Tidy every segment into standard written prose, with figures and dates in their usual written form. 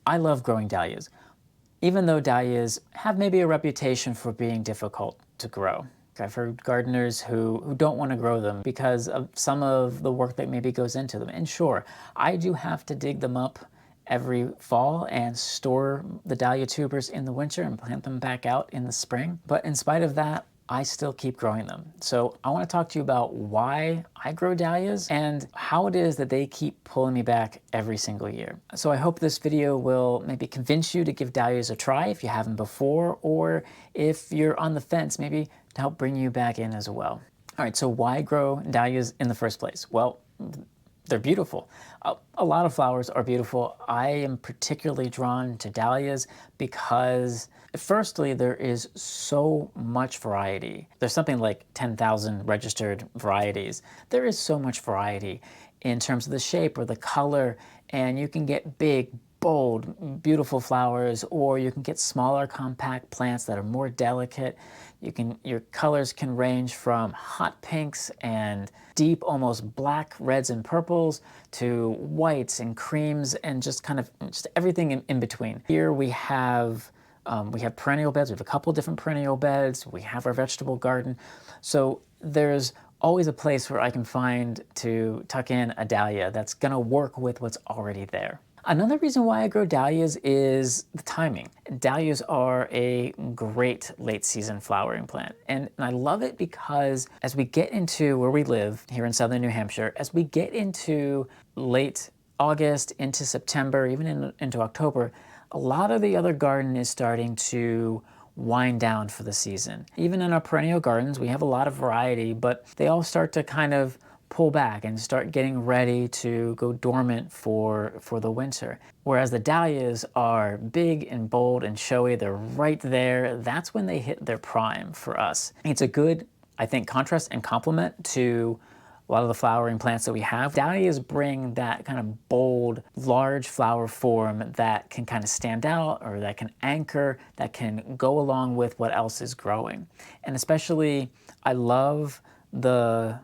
I love growing dahlias, even though dahlias have maybe a reputation for being difficult to grow. I've heard gardeners who don't want to grow them because of some of the work that maybe goes into them. And sure, I do have to dig them up every fall and store the dahlia tubers in the winter and plant them back out in the spring. But in spite of that, I still keep growing them. So I want to talk to you about why I grow dahlias and how it is that they keep pulling me back every single year. So I hope this video will maybe convince you to give dahlias a try if you haven't before, or if you're on the fence, maybe to help bring you back in as well. All right, so why grow dahlias in the first place? Well, they're beautiful. A lot of flowers are beautiful. I am particularly drawn to dahlias because, firstly, there is so much variety. There's something like 10,000 registered varieties. There is so much variety in terms of the shape or the color, and you can get big, bold, beautiful flowers, or you can get smaller, compact plants that are more delicate. Your colors can range from hot pinks and deep, almost black reds and purples to whites and creams and just everything in between. Here we have perennial beds. We have a couple different perennial beds. We have our vegetable garden. So there's always a place where I can find to tuck in a dahlia that's gonna work with what's already there. Another reason why I grow dahlias is the timing. Dahlias are a great late season flowering plant. And I love it because as we get into where we live here in southern New Hampshire, as we get into late August, into September, even into October, a lot of the other garden is starting to wind down for the season. Even in our perennial gardens, we have a lot of variety, but they all start to kind of pull back and start getting ready to go dormant for the winter. Whereas the dahlias are big and bold and showy, they're right there. That's when they hit their prime for us. It's a good, I think, contrast and complement to a lot of the flowering plants that we have. Dahlias bring that kind of bold, large flower form that can kind of stand out, or that can anchor, that can go along with what else is growing. And especially, I love the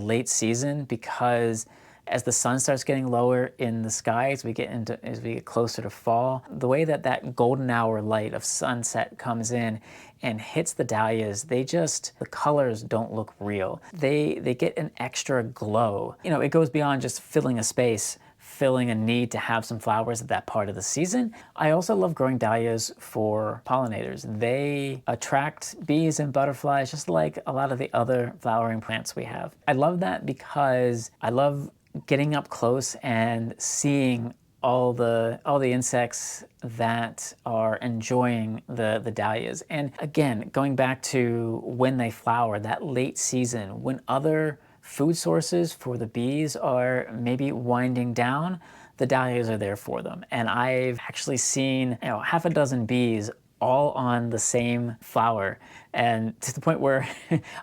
late season, because as the sun starts getting lower in the sky, as we get closer to fall, the way that golden hour light of sunset comes in and hits the dahlias, the colors don't look real. They get an extra glow. You know, it goes beyond just filling a space, filling a need to have some flowers at that part of the season. I also love growing dahlias for pollinators. They attract bees and butterflies just like a lot of the other flowering plants we have. I love that because I love getting up close and seeing all the insects that are enjoying the dahlias. And again, going back to when they flower, that late season, when other food sources for the bees are maybe winding down, the dahlias are there for them. And I've actually seen, half a dozen bees all on the same flower, and to the point where,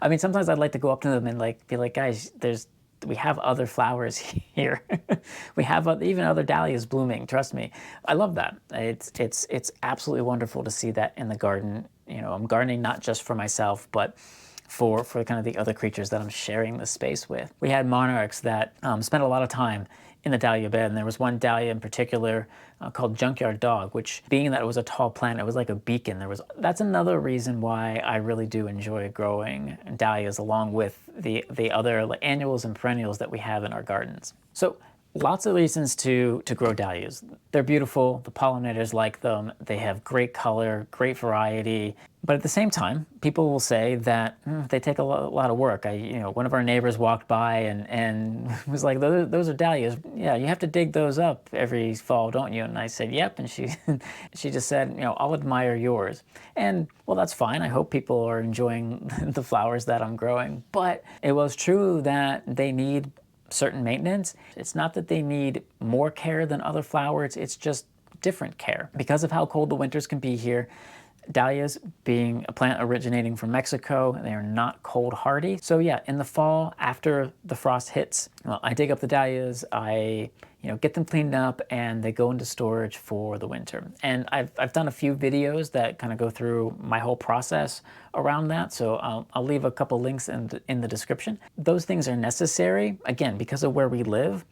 I mean, sometimes I'd like to go up to them and be like, guys, we have other flowers here. We have even other dahlias blooming, trust me. I love that. It's absolutely wonderful to see that in the garden. I'm gardening not just for myself, but for kind of the other creatures that I'm sharing the space with. We had monarchs that spent a lot of time in the dahlia bed, and there was one dahlia in particular called Junkyard Dog, which, being that it was a tall plant, it was like a beacon. That's another reason why I really do enjoy growing dahlias along with the other annuals and perennials that we have in our gardens. So lots of reasons to grow dahlias. They're beautiful, the pollinators like them, they have great color, great variety. But at the same time, people will say that they take a lot of work. One of our neighbors walked by and was like, those are dahlias. Yeah, you have to dig those up every fall, don't you? And I said, yep. And she just said, I'll admire yours. And well, that's fine. I hope people are enjoying the flowers that I'm growing. But it was true that they need certain maintenance. It's not that they need more care than other flowers, it's just different care. Because of how cold the winters can be here, dahlias, being a plant originating from Mexico, they are not cold hardy. So yeah, in the fall, after the frost hits, well, I dig up the dahlias, I get them cleaned up and they go into storage for the winter. And I've done a few videos that kind of go through my whole process around that. So I'll leave a couple links in the description. Those things are necessary, again, because of where we live.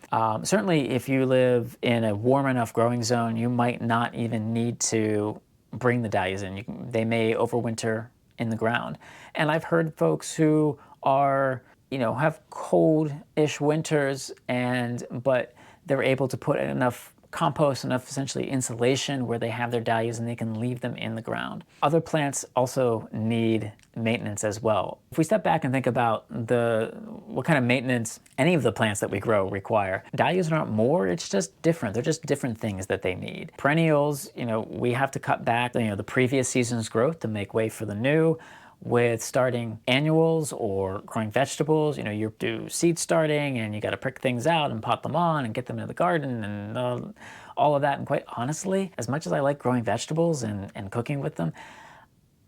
Certainly if you live in a warm enough growing zone, you might not even need to bring the dahlias in. They may overwinter in the ground. And I've heard folks who are, have cold-ish winters, but they're able to put enough compost, enough essentially insulation where they have their dahlias and they can leave them in the ground. Other plants also need maintenance as well. If we step back and think about what kind of maintenance any of the plants that we grow require, dahlias aren't more, it's just different. They're just different things that they need. Perennials, we have to cut back, the previous season's growth to make way for the new. With starting annuals or growing vegetables, you do seed starting and you got to prick things out and pot them on and get them into the garden and all of that. And quite honestly, as much as I like growing vegetables and cooking with them,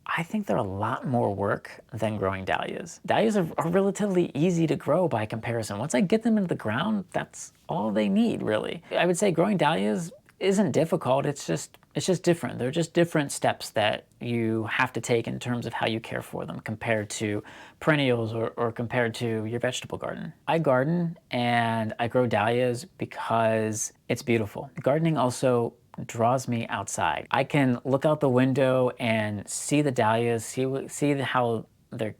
I think they're a lot more work than growing dahlias. Dahlias are relatively easy to grow by comparison. Once I get them into the ground, that's all they need, really. I would say growing dahlias isn't difficult, it's just different. They're just different steps that you have to take in terms of how you care for them compared to perennials or compared to your vegetable garden. I garden and I grow dahlias because it's beautiful. Gardening also draws me outside. I can look out the window and see the dahlias, see how the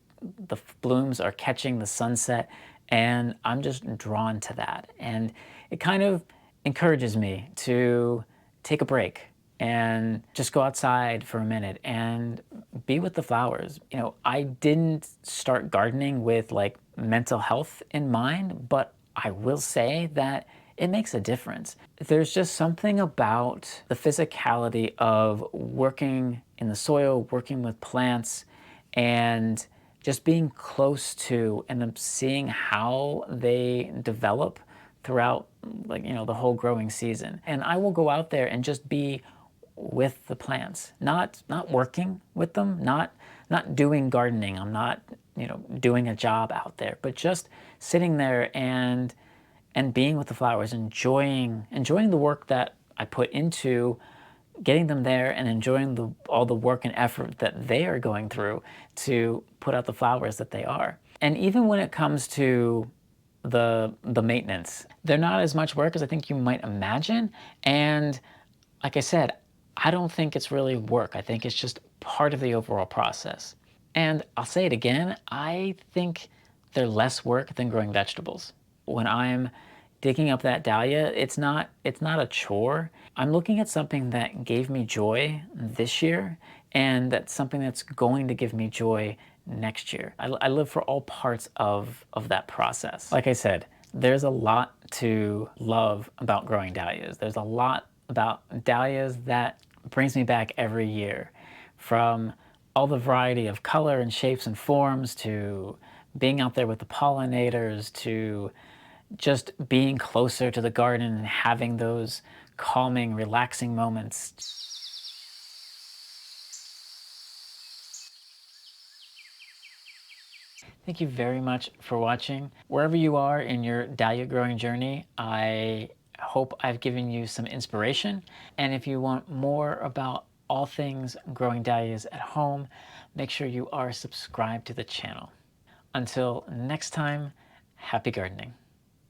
blooms are catching the sunset, and I'm just drawn to that. And it kind of encourages me to take a break and just go outside for a minute and be with the flowers. I didn't start gardening with like mental health in mind, but I will say that it makes a difference. There's just something about the physicality of working in the soil, working with plants, and just being close to and seeing how they develop throughout the whole growing season. And I will go out there and just be with the plants, not working with them, not doing gardening. I'm not doing a job out there, but just sitting there and being with the flowers, enjoying the work that I put into getting them there and enjoying all the work and effort that they are going through to put out the flowers that they are. And even when it comes to the maintenance, they're not as much work as I think you might imagine. And like I said, I don't think it's really work. I think it's just part of the overall process. And I'll say it again, I think they're less work than growing vegetables. When I'm digging up that dahlia, it's not a chore. I'm looking at something that gave me joy this year, and that's something that's going to give me joy next year. I live for all parts of that process. Like I said, there's a lot to love about growing dahlias. There's a lot about dahlias that brings me back every year, from all the variety of color and shapes and forms, to being out there with the pollinators, to just being closer to the garden and having those calming, relaxing moments. Thank you very much for watching. Wherever you are in your dahlia growing journey, I hope I've given you some inspiration. And if you want more about all things growing dahlias at home, make sure you are subscribed to the channel. Until next time, happy gardening.